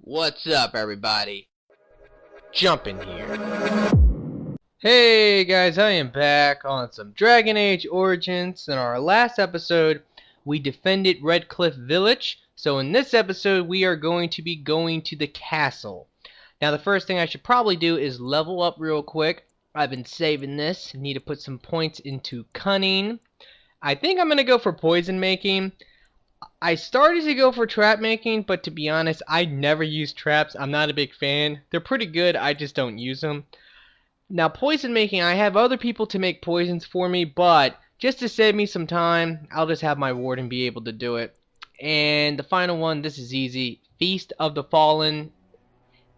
What's up, everybody? Jumpin here. Hey guys, I am back on some Dragon Age Origins. In our last episode, we defended Redcliff Village. So in this episode, we are going to be going to the castle. Now, the first thing I should probably do is level up real quick. I've been saving this. Need to put some points into cunning. I think I'm going to go for poison making. I started to go for trap making, but to be honest, I never use traps. I'm not a big fan. They're pretty good, I just don't use them. Now, poison making, I have other people to make poisons for me, but just to save me some time, I'll just have my warden be able to do it. And the final one, this is easy. Feast of the Fallen.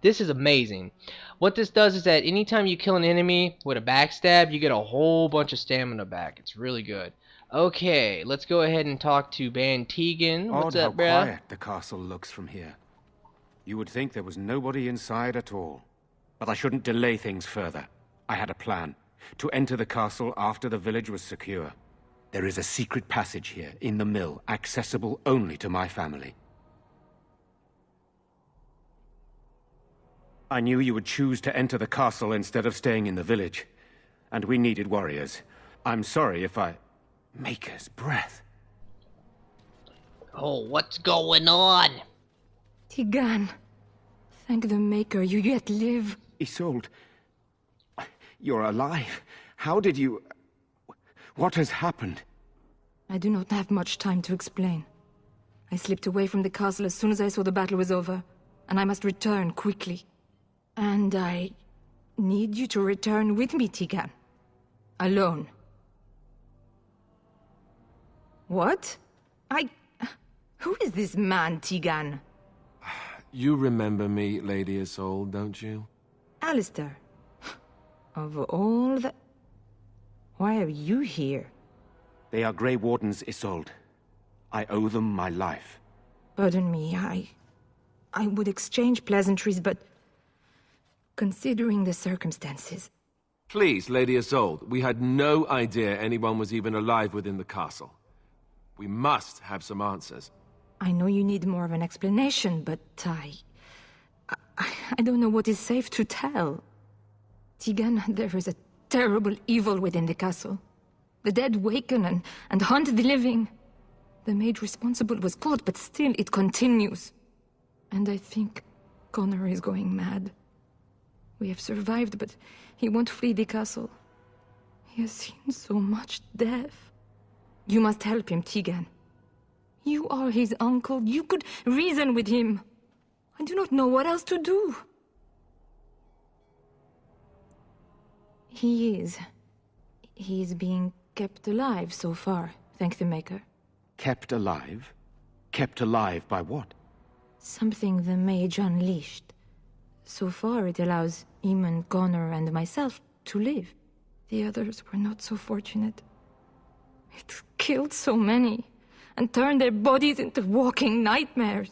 This is amazing. What this does is that anytime you kill an enemy with a backstab, you get a whole bunch of stamina back. It's really good. Okay, let's go ahead and talk to Tegan. What's up, bruh? How quiet the castle looks from here. You would think there was nobody inside at all. But I shouldn't delay things further. I had a plan. To enter the castle after the village was secure. There is a secret passage here, in the mill, accessible only to my family. I knew you would choose to enter the castle instead of staying in the village. And we needed warriors. I'm sorry if I... Maker's breath. Oh, what's going on? Tegan, thank the Maker you yet live. Isolde, you're alive. How did you... What has happened? I do not have much time to explain. I slipped away from the castle as soon as I saw the battle was over, and I must return quickly. And I need you to return with me, Tegan. Alone. What? Who is this man, Tegan? You remember me, Lady Isolde, don't you? Alistair. Of all the... Why are you here? They are Grey Wardens, Isolde. I owe them my life. Pardon me, I would exchange pleasantries, but... Considering the circumstances... Please, Lady Isolde, we had no idea anyone was even alive within the castle. We must have some answers. I know you need more of an explanation, but I don't know what is safe to tell. Tegan, there is a terrible evil within the castle. The dead waken and haunt the living. The maid responsible was caught, but still it continues. And I think Connor is going mad. We have survived, but he won't flee the castle. He has seen so much death. You must help him, Tegan. You are his uncle. You could reason with him. I do not know what else to do. He is being kept alive so far, thank the Maker. Kept alive? Kept alive by what? Something the mage unleashed. So far it allows Eamon, Connor, and myself to live. The others were not so fortunate. It killed so many, and turned their bodies into walking nightmares.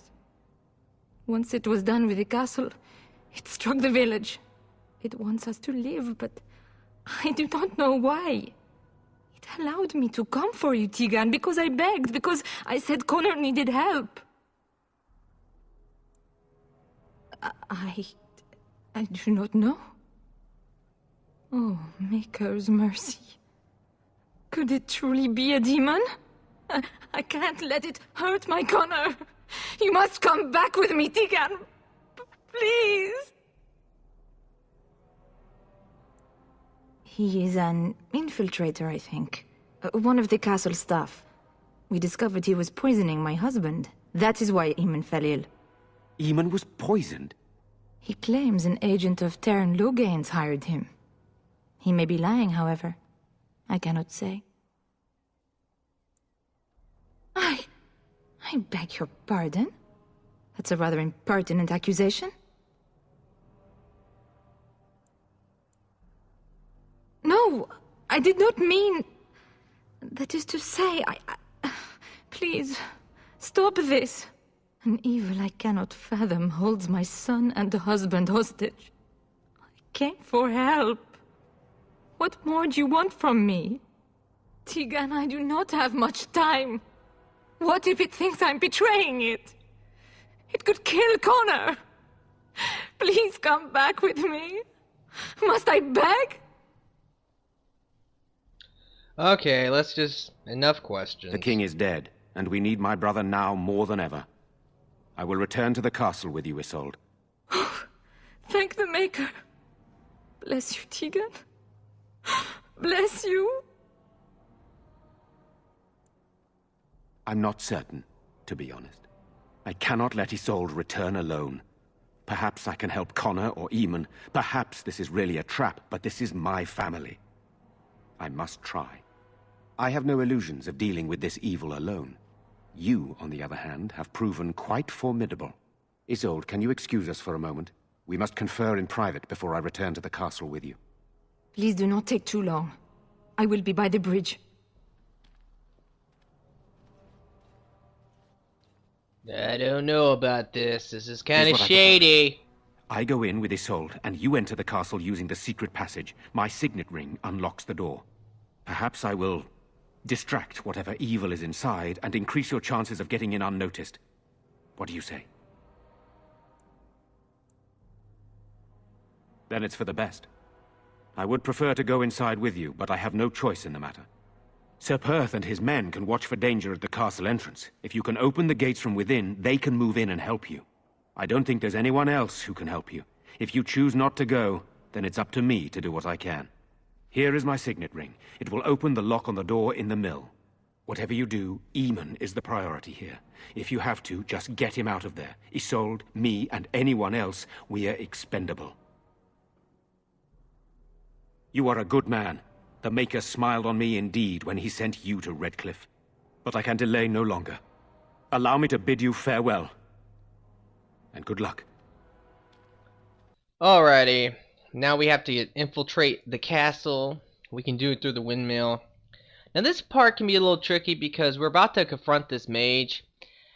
Once it was done with the castle, it struck the village. It wants us to live, but I do not know why. It allowed me to come for you, Tegan, because I begged, because I said Connor needed help. I do not know. Oh, Maker's mercy. Could it truly be a demon? I can't let it hurt my Connor. You must come back with me, Tegan. Please. He is an infiltrator, I think. One of the castle staff. We discovered he was poisoning my husband. That is why Eamon fell ill. Eamon was poisoned? He claims an agent of Terran Logain's hired him. He may be lying, however. I cannot say. I beg your pardon? That's a rather impertinent accusation. No, I did not mean... That is to say, Please, stop this. An evil I cannot fathom holds my son and husband hostage. I came for help. What more do you want from me? Tegan, I do not have much time. What if it thinks I'm betraying it? It could kill Connor. Please come back with me. Must I beg? Okay, let's just... enough questions. The king is dead, and we need my brother now more than ever. I will return to the castle with you, Isolde. Thank the Maker. Bless you, Tegan. Bless you. I'm not certain, to be honest. I cannot let Isolde return alone. Perhaps I can help Connor or Eamon. Perhaps this is really a trap, but this is my family. I must try. I have no illusions of dealing with this evil alone. You, on the other hand, have proven quite formidable. Isolde, can you excuse us for a moment? We must confer in private before I return to the castle with you. Please do not take too long. I will be by the bridge. I don't know about this. This is kind of shady. I go in with Isolde, and you enter the castle using the secret passage. My signet ring unlocks the door. Perhaps I will distract whatever evil is inside and increase your chances of getting in unnoticed. What do you say? Then it's for the best. I would prefer to go inside with you, but I have no choice in the matter. Sir Perth and his men can watch for danger at the castle entrance. If you can open the gates from within, they can move in and help you. I don't think there's anyone else who can help you. If you choose not to go, then it's up to me to do what I can. Here is my signet ring. It will open the lock on the door in the mill. Whatever you do, Eamon is the priority here. If you have to, just get him out of there. Isolde, me, and anyone else, we are expendable. You are a good man. The Maker smiled on me indeed when he sent you to Redcliff. But I can delay no longer. Allow me to bid you farewell. And good luck. Alrighty. Now we have to infiltrate the castle. We can do it through the windmill. Now this part can be a little tricky because we're about to confront this mage.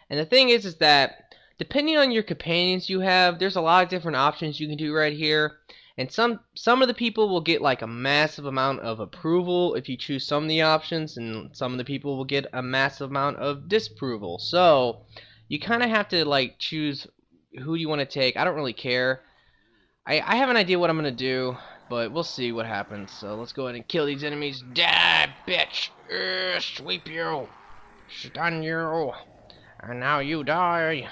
And the thing is that depending on your companions you have, there's a lot of different options you can do right here. And some of the people will get like a massive amount of approval if you choose some of the options, and some of the people will get a massive amount of disapproval. So you kind of have to like choose who you want to take. I don't really care. I have an idea what I'm gonna do, but we'll see what happens. So let's go ahead and kill these enemies. Die, bitch! Sweep you, stun you, and now you die.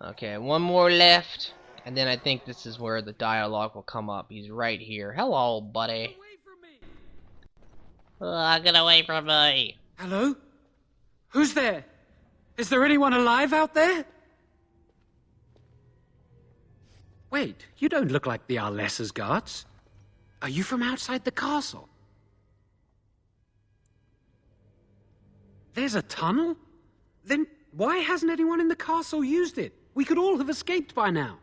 Okay, one more left. And then I think this is where the dialogue will come up. He's right here. Hello, buddy. Get away from me. Hello? Who's there? Is there anyone alive out there? Wait, you don't look like the Arlessa's guards. Are you from outside the castle? There's a tunnel? Then why hasn't anyone in the castle used it? We could all have escaped by now.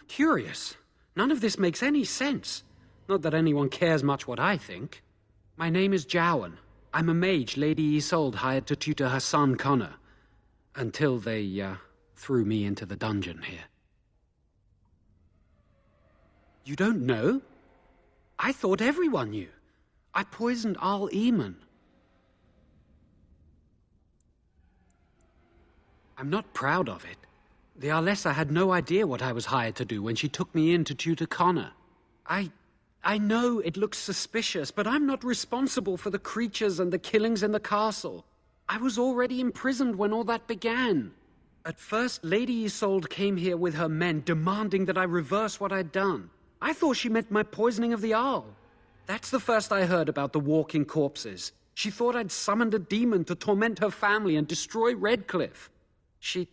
Curious. None of this makes any sense. Not that anyone cares much what I think. My name is Jumpin. I'm a mage Lady Isolde hired to tutor her son Connor. Until they, threw me into the dungeon here. You don't know? I thought everyone knew. I poisoned Arl Eamon. I'm not proud of it. The Arlessa had no idea what I was hired to do when she took me in to tutor Connor. I know it looks suspicious, but I'm not responsible for the creatures and the killings in the castle. I was already imprisoned when all that began. At first, Lady Isolde came here with her men, demanding that I reverse what I'd done. I thought she meant my poisoning of the Arl. That's the first I heard about the walking corpses. She thought I'd summoned a demon to torment her family and destroy Redcliff. She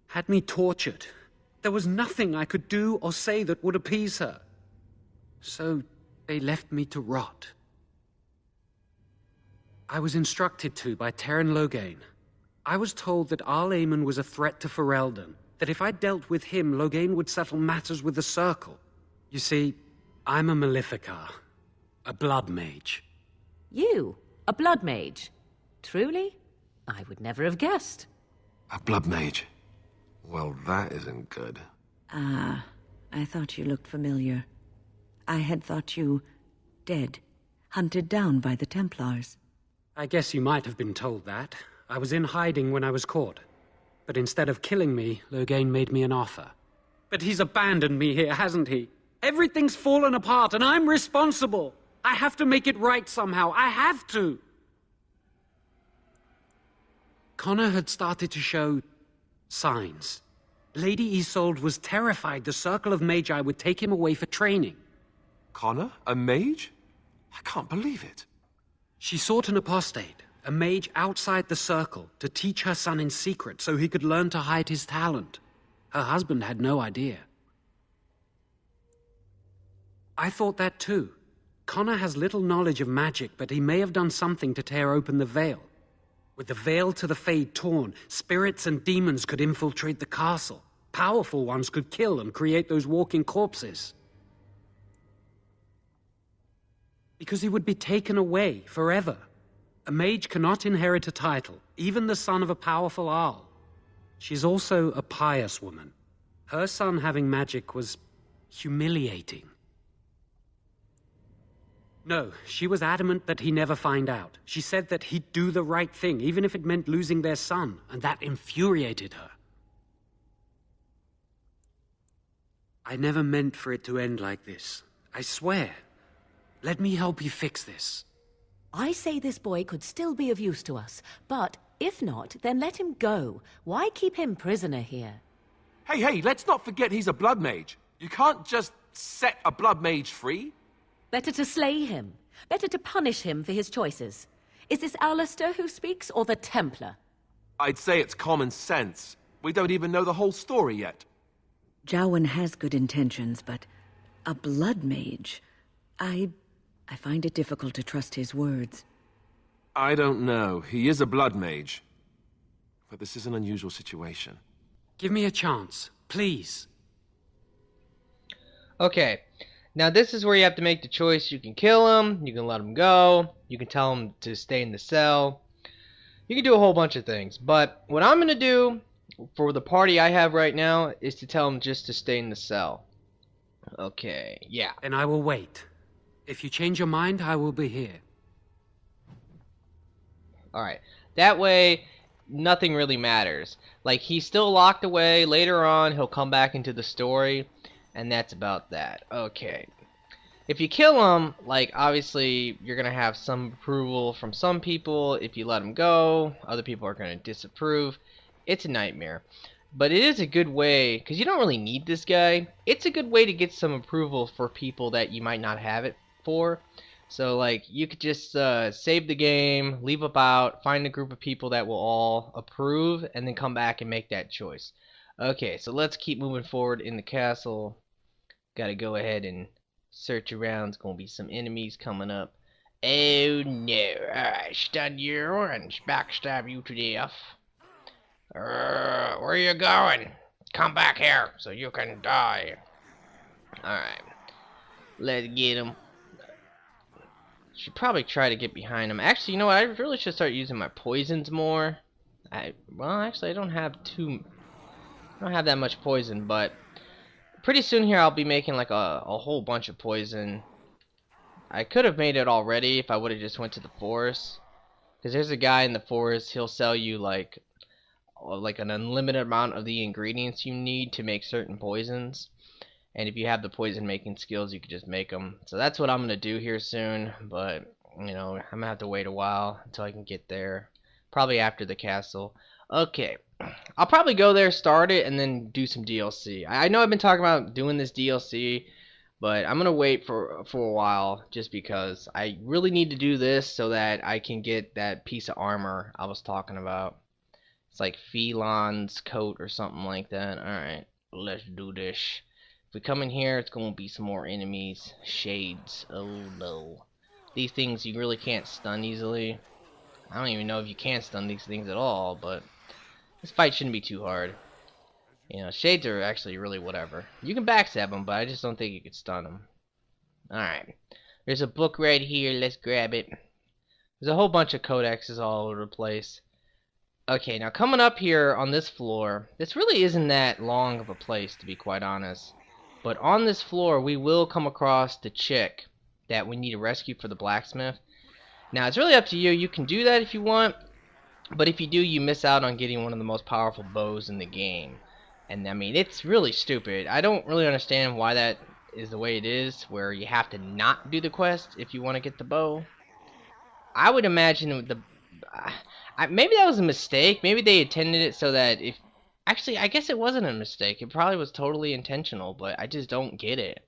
had me tortured. There was nothing I could do or say that would appease her. So they left me to rot. I was instructed to by Tegan Loghain. I was told that Arl Eamon was a threat to Ferelden, that if I dealt with him, Loghain would settle matters with the Circle. You see, I'm a Maleficar, a blood mage. You? A blood mage? Truly? I would never have guessed. A blood mage? Well, that isn't good. Ah, I thought you looked familiar. I had thought you dead, hunted down by the Templars. I guess you might have been told that. I was in hiding when I was caught. But instead of killing me, Loghain made me an offer. But he's abandoned me here, hasn't he? Everything's fallen apart, and I'm responsible. I have to make it right somehow. I have to. Connor had started to show signs. Lady Isolde was terrified the Circle of Magi would take him away for training. Connor? A mage? I can't believe it. She sought an apostate, a mage outside the Circle, to teach her son in secret so he could learn to hide his talent. Her husband had no idea. I thought that too. Connor has little knowledge of magic, but he may have done something to tear open the veil. With the veil to the Fade torn, spirits and demons could infiltrate the castle. Powerful ones could kill and create those walking corpses. Because he would be taken away forever. A mage cannot inherit a title, even the son of a powerful Arl. She's also a pious woman. Her son having magic was humiliating. No, she was adamant that he never find out. She said that he'd do the right thing, even if it meant losing their son, and that infuriated her. I never meant for it to end like this. I swear. Let me help you fix this. I say this boy could still be of use to us, but if not, then let him go. Why keep him prisoner here? Hey, let's not forget he's a blood mage. You can't just set a blood mage free. Better to slay him. Better to punish him for his choices. Is this Alistair who speaks, or the Templar? I'd say it's common sense. We don't even know the whole story yet. Jowan has good intentions, but a blood mage... I find it difficult to trust his words. I don't know. He is a blood mage. But this is an unusual situation. Give me a chance, please. Okay, now this is where you have to make the choice. You can kill him, you can let him go, you can tell him to stay in the cell. You can do a whole bunch of things, but what I'm going to do for the party I have right now is to tell him just to stay in the cell. Okay, yeah. Then I will wait. If you change your mind, I will be here. Alright, that way nothing really matters. Like, he's still locked away. Later on he'll come back into the story, and that's about that. Okay, if you kill him, like, obviously you're gonna have some approval from some people. If you let him go, other people are gonna disapprove. It's a nightmare, but it is a good way, because you don't really need this guy. It's a good way to get some approval for people that you might not have it for. So, like, you could just save the game, leave about, find a group of people that will all approve, and then come back and make that choice. Okay, so let's keep moving forward in the castle. Gotta go ahead and search around. There's gonna be some enemies coming up. Oh no, I stun you and backstab you to death. Where are you going? Come back here so you can die. Alright, let's get him. Should probably try to get behind him. Actually, you know what? I really should start using my poisons more. Well, actually, I don't have that much poison, but pretty soon here I'll be making like a whole bunch of poison. I could have made it already if I would have just went to the forest. Because there's a guy in the forest. He'll sell you like an unlimited amount of the ingredients you need to make certain poisons. And if you have the poison making skills, you can just make them. So that's what I'm going to do here soon. But, you know, I'm going to have to wait a while until I can get there. Probably after the castle. Okay. I'll probably go there, start it, and then do some DLC. I know I've been talking about doing this DLC, but I'm going to wait for a while just because I really need to do this so that I can get that piece of armor I was talking about. It's like Felon's coat or something like that. Alright, let's do this. If we come in here, it's going to be some more enemies. Shades. Oh no. These things you really can't stun easily. I don't even know if you can stun these things at all, but this fight shouldn't be too hard. You know, shades are actually really whatever. You can backstab them, but I just don't think you could stun them. Alright. There's a book right here. Let's grab it. There's a whole bunch of codexes all over the place. Okay, now coming up here on this floor, this really isn't that long of a place, to be quite honest. But on this floor, we will come across the chick that we need to rescue for the blacksmith. Now, it's really up to you. You can do that if you want. But if you do, you miss out on getting one of the most powerful bows in the game. And I mean, it's really stupid. I don't really understand why that is the way it is, where you have to not do the quest if you want to get the bow. I would imagine maybe that was a mistake. Maybe they intended it so that if... Actually, I guess it wasn't a mistake. It probably was totally intentional, but I just don't get it.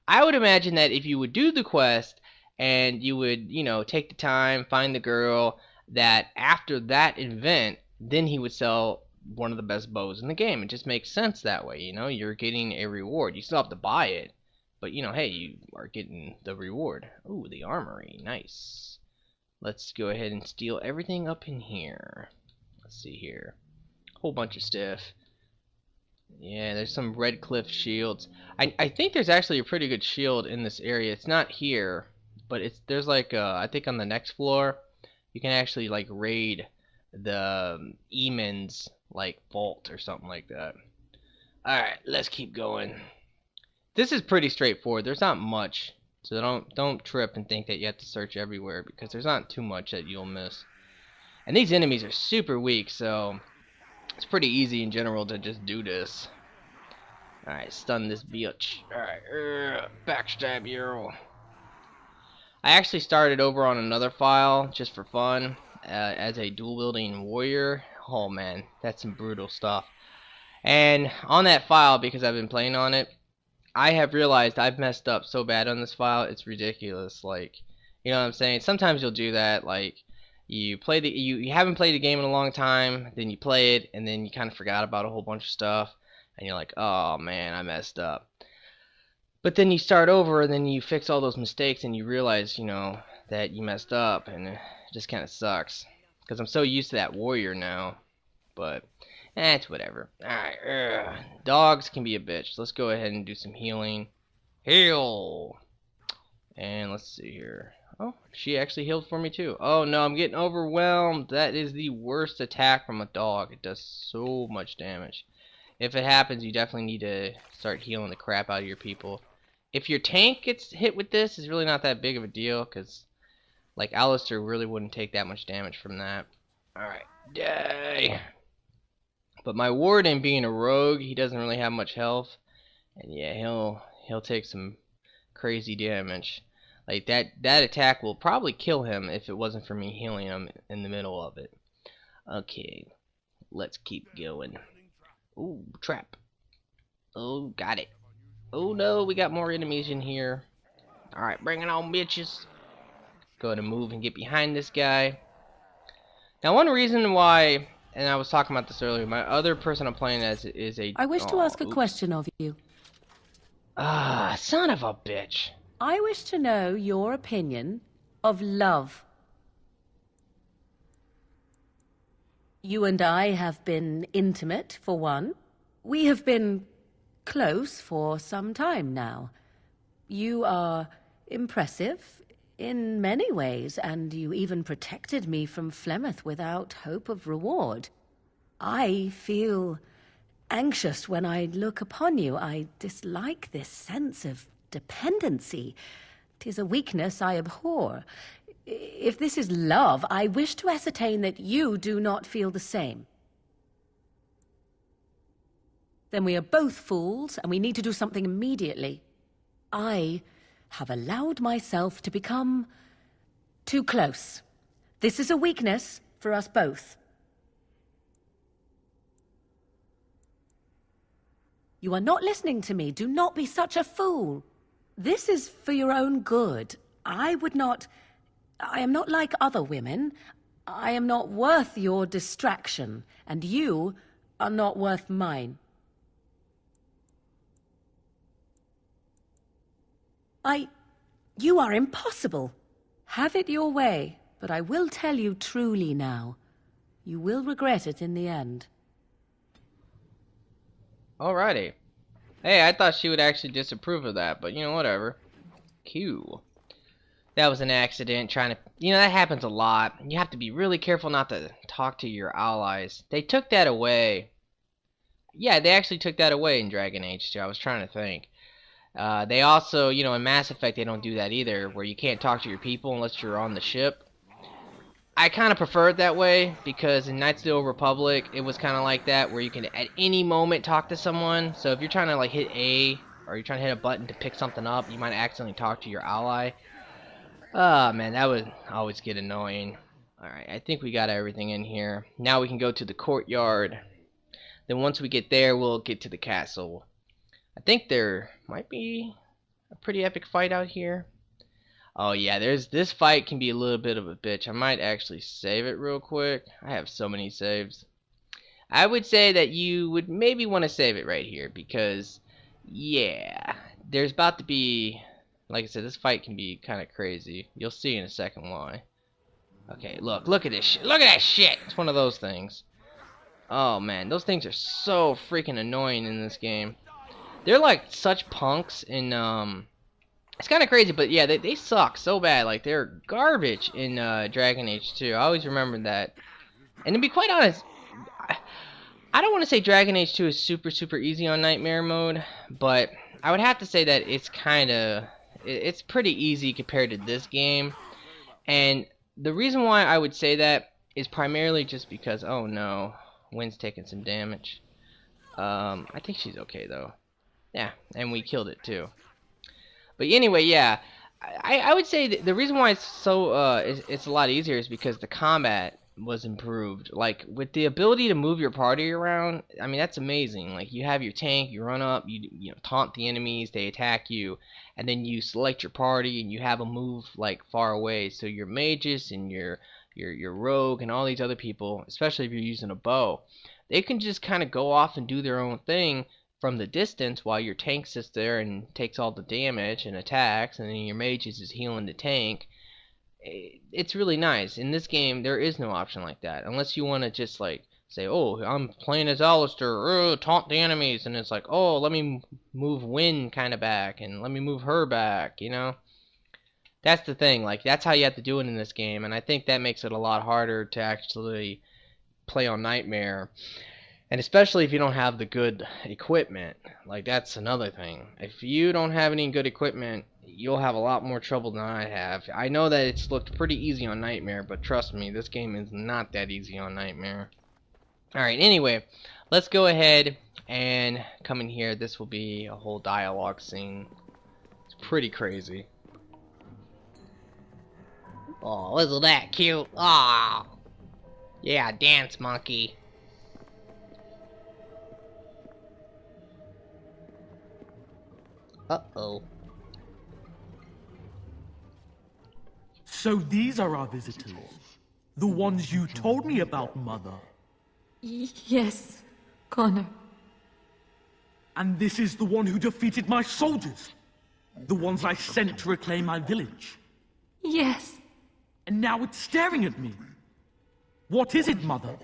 I would imagine that if you would do the quest and you would, you know, take the time, find the girl, that after that event, then he would sell one of the best bows in the game. It just makes sense that way, you know? You're getting a reward. You still have to buy it, but, you know, hey, you are getting the reward. Ooh, the armory. Nice. Let's go ahead and steal everything up in here. Let's see here. Whole bunch of stuff. Yeah, there's some Redcliff shields. I think there's actually a pretty good shield in this area. It's not here, but there's like I think on the next floor you can actually like raid the Eamon's like vault or something like that. Alright, let's keep going. This is pretty straightforward. There's not much, so don't trip and think that you have to search everywhere, because there's not too much that you'll miss. And these enemies are super weak, so it's pretty easy in general to just do this. Alright, stun this bitch. Alright, backstab you. I actually started over on another file just for fun as a dual-wielding warrior. Oh man, that's some brutal stuff. And on that file, because I've been playing on it, I have realized I've messed up so bad on this file, it's ridiculous. Like, you know what I'm saying? Sometimes you'll do that, like you haven't played the game in a long time, then you play it, and then you kind of forgot about a whole bunch of stuff, and you're like, oh man, I messed up. But then you start over, and then you fix all those mistakes, and you realize, you know, that you messed up, and it just kind of sucks. Because I'm so used to that warrior now. But, it's whatever. Alright, dogs can be a bitch. Let's go ahead and do some healing. Heal! And let's see here. Oh, she actually healed for me too. Oh no, I'm getting overwhelmed. That is the worst attack from a dog. It does so much damage. If it happens, you definitely need to start healing the crap out of your people. If your tank gets hit with this, it's really not that big of a deal, because like Alistair really wouldn't take that much damage from that. Alright, die! But my warden, being a rogue, he doesn't really have much health. And yeah, he'll take some crazy damage. Like that attack will probably kill him if it wasn't for me healing him in the middle of it. Okay, let's keep going. Ooh, trap. Oh, got it. Oh no, we got more enemies in here. Alright, bring it on, bitches. Go ahead and move and get behind this guy. Now, one reason why, and I was talking about this earlier, my other person I'm playing as is a... I wish to ask a question of you. Ah, son of a bitch. I wish to know your opinion of love. You and I have been intimate, for one. We have been close for some time now. You are impressive in many ways, and you even protected me from Flemeth without hope of reward. I feel anxious when I look upon you. I dislike this sense of dependency. 'Tis a weakness I abhor. If this is love, I wish to ascertain that you do not feel the same. Then we are both fools, and we need to do something immediately. I have allowed myself to become too close. This is a weakness for us both. You are not listening to me. Do not be such a fool. This is for your own good. I am not like other women. I am not worth your distraction, and you are not worth mine. You are impossible. Have it your way, but I will tell you truly now. You will regret it in the end. Alrighty. Hey, I thought she would actually disapprove of that, but you know, whatever. Q. That was an accident, trying to... You know, that happens a lot. You have to be really careful not to talk to your allies. They took that away. Yeah, they actually took that away in Dragon Age 2. I was trying to think. They also, you know, in Mass Effect, they don't do that either, where you can't talk to your people unless you're on the ship. I kind of prefer it that way because in Knights of the Old Republic, it was kind of like that where you can at any moment talk to someone. So if you're trying to like hit A or you're trying to hit a button to pick something up, you might accidentally talk to your ally. Oh man, that would always get annoying. Alright, I think we got everything in here. Now we can go to the courtyard. Then once we get there, we'll get to the castle. I think there might be a pretty epic fight out here. Oh yeah, this fight can be a little bit of a bitch. I might actually save it real quick. I have so many saves. I would say that you would maybe want to save it right here because, yeah, there's about to be, like I said, this fight can be kind of crazy. You'll see in a second why. Okay, look at this shit. Look at that shit. It's one of those things. Oh man, those things are so freaking annoying in this game. They're like such punks in it's kind of crazy, but yeah, they suck so bad. Like, they're garbage in Dragon Age 2. I always remember that. And to be quite honest, I don't want to say Dragon Age 2 is super easy on Nightmare mode, but I would have to say that it's pretty easy compared to this game. And the reason why I would say that is primarily just because, oh no, Wynn's taking some damage. I think she's okay though. Yeah, and we killed it too. But anyway, yeah, I would say that the reason why it's so it's a lot easier is because the combat was improved. Like, with the ability to move your party around, I mean, that's amazing. Like, you have your tank, you run up, you know, taunt the enemies, they attack you, and then you select your party and you have them move like far away. So your mages and your rogue and all these other people, especially if you're using a bow, they can just kind of go off and do their own thing from the distance while your tank sits there and takes all the damage and attacks, and then your mage is just healing the tank. It's really nice. In this game, there is no option like that, unless you want to just like say, oh, I'm playing as Alistair, taunt the enemies, and it's like, oh, let me move Wynn kind of back, and let me move her back, you know? That's the thing, like, that's how you have to do it in this game, and I think that makes it a lot harder to actually play on Nightmare. And especially if you don't have the good equipment. Like, that's another thing. If you don't have any good equipment, you'll have a lot more trouble than I have. I know that it's looked pretty easy on Nightmare, but trust me, this game is not that easy on Nightmare. Alright, anyway, let's go ahead and come in here. This will be a whole dialogue scene. It's pretty crazy. Oh, isn't that cute? Aw. Yeah, dance monkey. Uh-oh. So these are our visitors. The ones you told me about, Mother. Yes, Connor. And this is the one who defeated my soldiers. The ones I sent to reclaim my village. Yes. And now it's staring at me. What is it, Mother?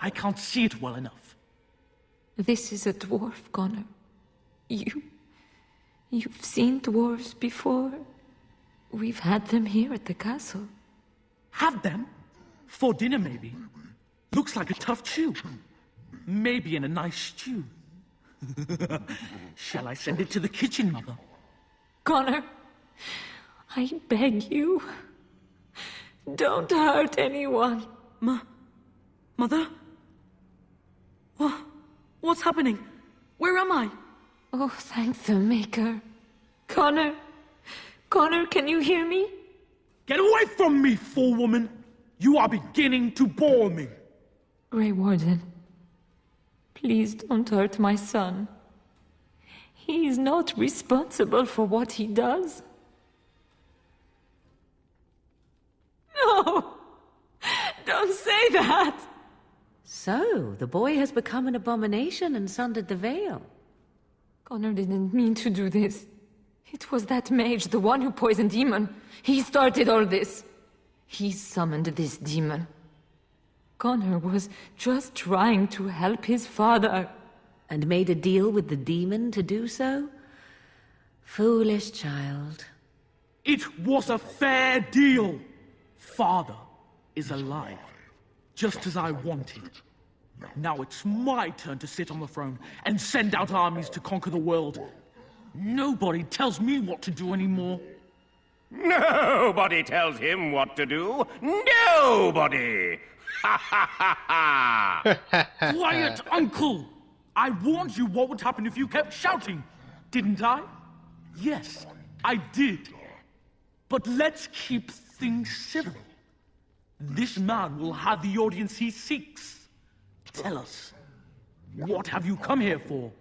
I can't see it well enough. This is a dwarf, Connor. You've seen dwarves before? We've had them here at the castle. Had them? For dinner, maybe. Looks like a tough chew. Maybe in a nice stew. Shall I send it to the kitchen, Mother? Connor, I beg you. Don't hurt anyone. Mother? What's happening? Where am I? Oh, thank the Maker. Connor, can you hear me? Get away from me, fool woman! You are beginning to bore me. Grey Warden, please don't hurt my son. He is not responsible for what he does. No! Don't say that! So, the boy has become an abomination and sundered the veil. Connor didn't mean to do this. It was that mage, the one who poisoned Demon. He started all this. He summoned this demon. Connor was just trying to help his father. And made a deal with the demon to do so? Foolish child. It was a fair deal. Father is alive, just as I wanted. Now it's my turn to sit on the throne and send out armies to conquer the world. Nobody tells me what to do anymore. Nobody tells him what to do. Nobody! Ha ha ha ha! Quiet, Uncle! I warned you what would happen if you kept shouting, didn't I? Yes, I did. But let's keep things civil. This man will have the audience he seeks. Tell us, what have you come here for?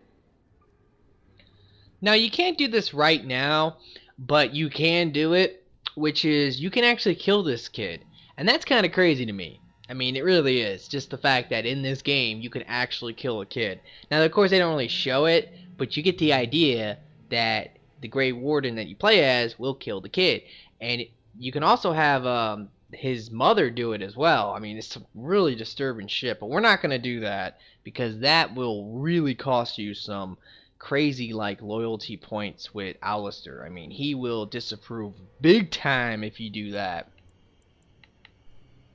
Now, you can't do this right now, but you can do it, which is you can actually kill this kid. And that's kind of crazy to me. I mean, it really is. Just the fact that in this game, you can actually kill a kid. Now, of course, they don't really show it, but you get the idea that the Grey Warden that you play as will kill the kid. And you can also have his mother do it as well. I mean, it's some really disturbing shit, but we're not going to do that because that will really cost you some crazy like loyalty points with Alistair. I mean, he will disapprove big time if you do that.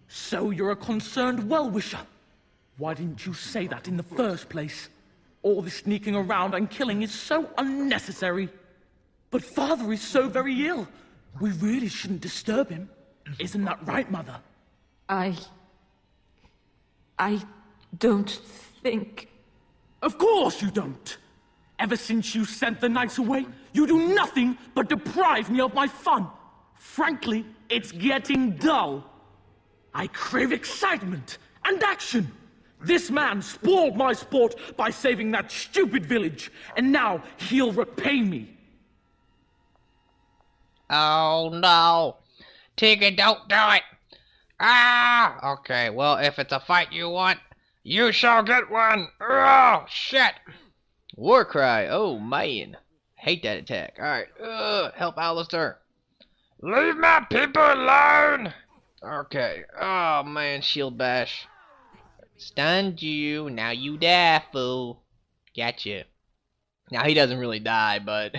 So you're a concerned well-wisher. Why didn't you say that in the first place? All this sneaking around and killing is so unnecessary. But Father is so very ill. We really shouldn't disturb him. Isn't that right, Mother? I don't think... Of course you don't! Ever since you sent the knights away, you do nothing but deprive me of my fun. Frankly, it's getting dull. I crave excitement and action. This man spoiled my sport by saving that stupid village, and now he'll repay me. Oh no. Tegan, don't do it. Ah! Okay, well, if it's a fight you want, you shall get one. Oh, shit. War cry. Oh, man. Hate that attack. Alright. Help Alistair. Leave my people alone. Okay. Oh, man. Shield bash. Stunned you. Now you die, fool. Gotcha. Now, he doesn't really die, but...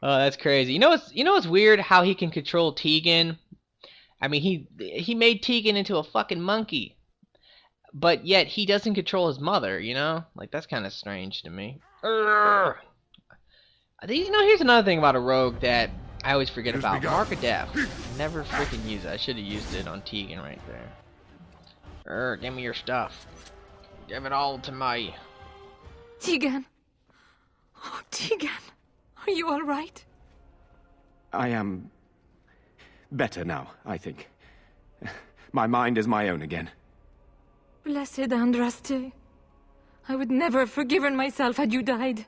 Oh, that's crazy. You know what's weird? How he can control Tegan. I mean, he made Tegan into a fucking monkey, but yet he doesn't control his mother. You know, like that's kind of strange to me. I think, here's another thing about a rogue that I always forget about. Mark of Death. Never freaking use it. I should have used it on Tegan right there. Give me your stuff. Give it all to me. Tegan. Oh, Tegan. Are you all right? I am better now, I think. My mind is my own again. Blessed Andraste. I would never have forgiven myself had you died.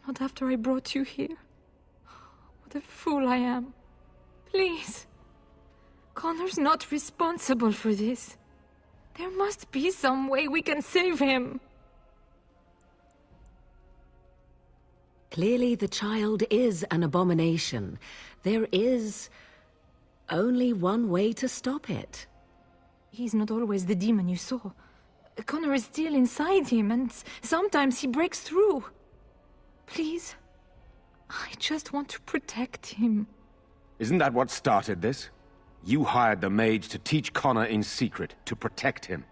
Not after I brought you here. What a fool I am. Please. Connor's not responsible for this. There must be some way we can save him. Clearly the child is an abomination. There is only one way to stop it. He's not always the demon you saw. Connor is still inside him, and sometimes he breaks through. Please, I just want to protect him. Isn't that what started this? You hired the mage to teach Connor in secret, to protect him.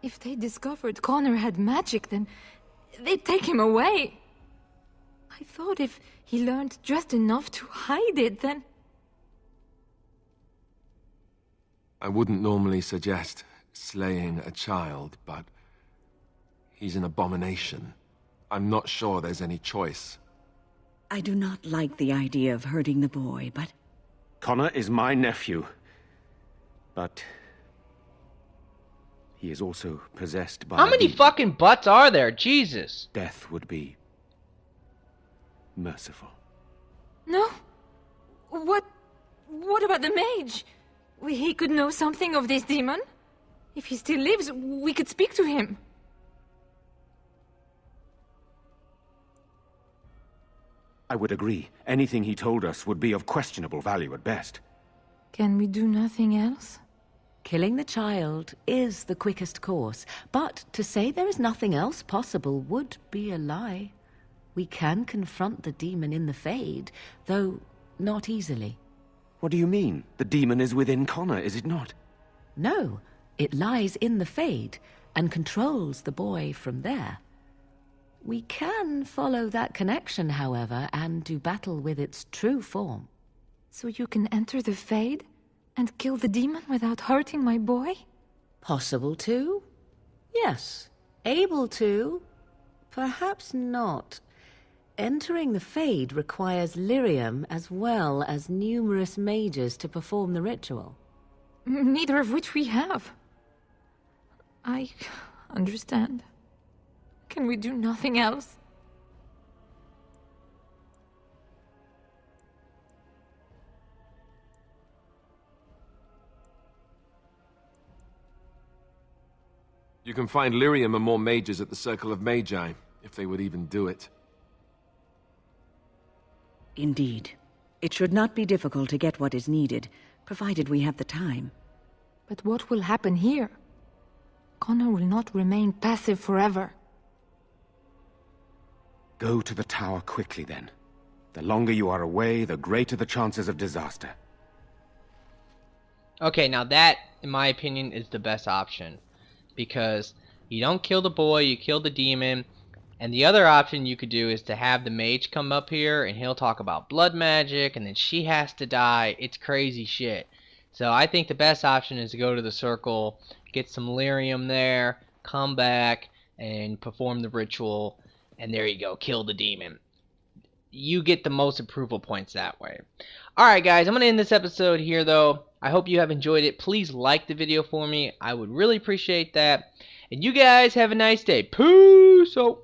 If they discovered Connor had magic, then they'd take him away. I thought if he learned just enough to hide it, then... I wouldn't normally suggest slaying a child, but he's an abomination. I'm not sure there's any choice. I do not like the idea of hurting the boy, but... Connor is my nephew, but he is also possessed by... How many fucking butts are there? Jesus. Death would be merciful. No? What about the mage? He could know something of this demon? If he still lives, we could speak to him. I would agree. Anything he told us would be of questionable value at best. Can we do nothing else? Killing the child is the quickest course, but to say there is nothing else possible would be a lie. We can confront the demon in the Fade, though not easily. What do you mean? The demon is within Connor, is it not? No, it lies in the Fade and controls the boy from there. We can follow that connection, however, and do battle with its true form. So you can enter the Fade and kill the demon without hurting my boy? Possible to? Yes. Able to? Perhaps not. Entering the Fade requires lyrium as well as numerous mages to perform the ritual. Neither of which we have. I understand. Can we do nothing else? You can find lyrium and more mages at the Circle of Magi, if they would even do it. Indeed. It should not be difficult to get what is needed, provided we have the time. But what will happen here? Connor will not remain passive forever. Go to the tower quickly, then. The longer you are away, the greater the chances of disaster. Okay, now that, in my opinion, is the best option. Because you don't kill the boy, you kill the demon. And the other option you could do is to have the mage come up here and he'll talk about blood magic and then she has to die. It's crazy shit. So I think the best option is to go to the circle, get some lyrium there, come back and perform the ritual, and there you go, kill the demon. You get the most approval points that way. Alright guys, I'm going to end this episode here though. I hope you have enjoyed it. Please like the video for me. I would really appreciate that. And you guys have a nice day. Peace out.